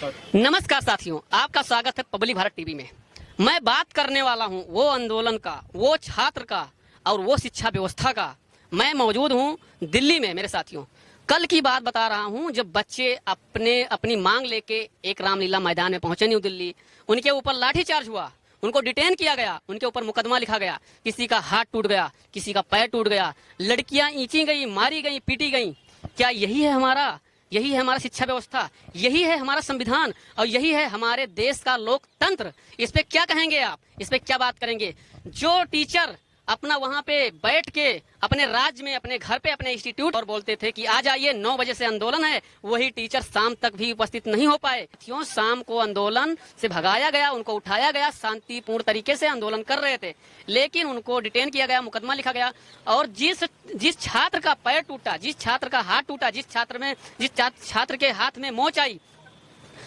नमस्कार साथियों, आपका स्वागत है पब्लिक भारत टीवी में। मैं बात करने वाला हूं वो आंदोलन का, वो छात्र का और वो शिक्षा व्यवस्था का। मैं मौजूद हूं दिल्ली में मेरे साथियों। कल की बात बता रहा हूं जब बच्चे अपनी मांग लेके एक रामलीला मैदान में पहुंचे न्यू दिल्ली। उनके ऊपर लाठीचार्ज हुआ, उनको डिटेन किया गया, उनके ऊपर मुकदमा लिखा गया। किसी का हाथ टूट गया, किसी का पैर टूट गया, लड़कियां इंची गई, मारी गई, पीटी गई। क्या यही है हमारा शिक्षा व्यवस्था? यही है हमारा संविधान और यही है हमारे देश का लोकतंत्र? इस पे क्या कहेंगे आप? इस पे क्या बात करेंगे? जो टीचर अपना वहां पे बैठ के अपने राज्य में, अपने घर पे, अपने इंस्टीट्यूट और बोलते थे कि आ जाइए 9 बजे से आंदोलन है, वही टीचर शाम तक भी उपस्थित नहीं हो पाए। क्यों? शाम को आंदोलन से भगाया गया, उनको उठाया गया, शांतिपूर्ण तरीके से आंदोलन कर रहे थे, लेकिन उनको डिटेन किया गया, मुकदमा लिखा गया। और जिस छात्र का पैर टूटा, जिस छात्र का हाथ टूटा, जिस छात्र के हाथ में मोच आई,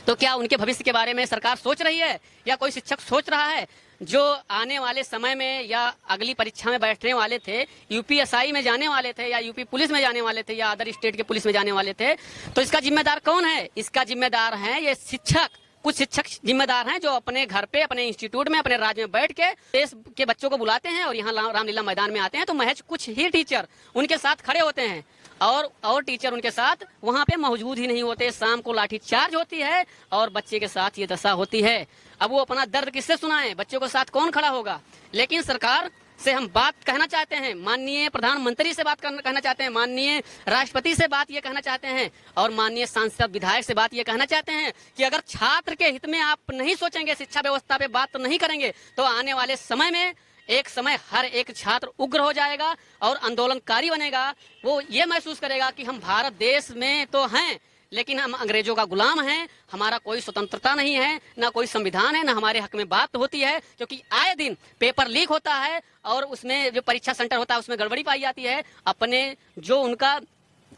तो क्या उनके भविष्य के बारे में सरकार सोच रही है या कोई शिक्षक सोच रहा है? जो आने वाले समय में या अगली परीक्षा में बैठने वाले थे, यूपीएसआई में जाने वाले थे या यूपी पुलिस में जाने वाले थे या अदर स्टेट के पुलिस में जाने वाले थे, तो इसका जिम्मेदार कौन है? इसका जिम्मेदार है ये शिक्षक। कुछ शिक्षक जिम्मेदार हैं जो अपने घर पे, अपने इंस्टीट्यूट में, अपने राज्य में बैठ के देश के बच्चों को बुलाते हैं और यहाँ रामलीला मैदान में आते हैं, तो महज कुछ ही टीचर उनके साथ खड़े होते हैं और टीचर उनके साथ वहां पे मौजूद ही नहीं होते। शाम को लाठी चार्ज होती है और बच्चे के साथ ये दशा होती है। अब वो अपना दर्द किससे सुनाए? बच्चों के साथ कौन खड़ा होगा? लेकिन सरकार से हम बात कहना चाहते हैं, माननीय प्रधानमंत्री से बात कहना चाहते हैं, माननीय राष्ट्रपति से बात ये कहना चाहते हैं और माननीय सांसद विधायक से बात ये कहना चाहते हैं कि अगर छात्र के हित में आप नहीं सोचेंगे, शिक्षा व्यवस्था पे बात नहीं करेंगे, तो आने वाले समय में एक समय हर एक छात्र उग्र हो जाएगा और आंदोलनकारी बनेगा। वो ये महसूस करेगा कि हम भारत देश में तो हैं, लेकिन हम अंग्रेजों का गुलाम हैं, हमारा कोई स्वतंत्रता नहीं है, ना कोई संविधान है, ना हमारे हक में बात होती है। क्योंकि आए दिन पेपर लीक होता है और उसमें जो परीक्षा सेंटर होता है उसमें गड़बड़ी पाई जाती है। अपने जो उनका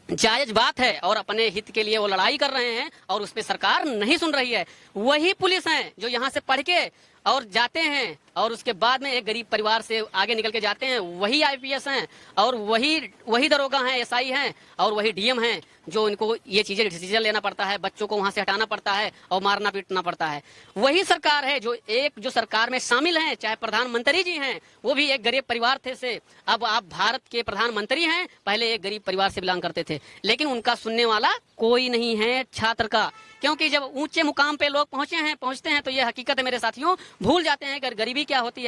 जायज बात है और अपने हित के लिए वो लड़ाई कर रहे हैं और उस पर सरकार नहीं सुन रही है। वही पुलिस हैं जो यहाँ से पढ़ के और जाते हैं और उसके बाद में एक गरीब परिवार से आगे निकल के जाते हैं। वही आईपीएस हैं और वही दरोगा हैं, एसआई हैं और वही डीएम हैं जो इनको ये चीजें डिसीजन लेना पड़ता है, बच्चों को वहां से हटाना पड़ता है और मारना पीटना पड़ता है। वही सरकार है जो सरकार में शामिल हैं, चाहे प्रधानमंत्री जी हैं, वो भी एक गरीब परिवार थे से अब आप भारत के प्रधानमंत्री हैं, पहले एक गरीब परिवार से बिलोंग करते थे, लेकिन उनका सुनने वाला कोई नहीं है छात्र का। क्योंकि जब ऊंचे मुकाम पे लोग पहुंचते हैं तो ये हकीकत है मेरे साथियों, भूल जाते हैं कि गरीबी क्या होती है।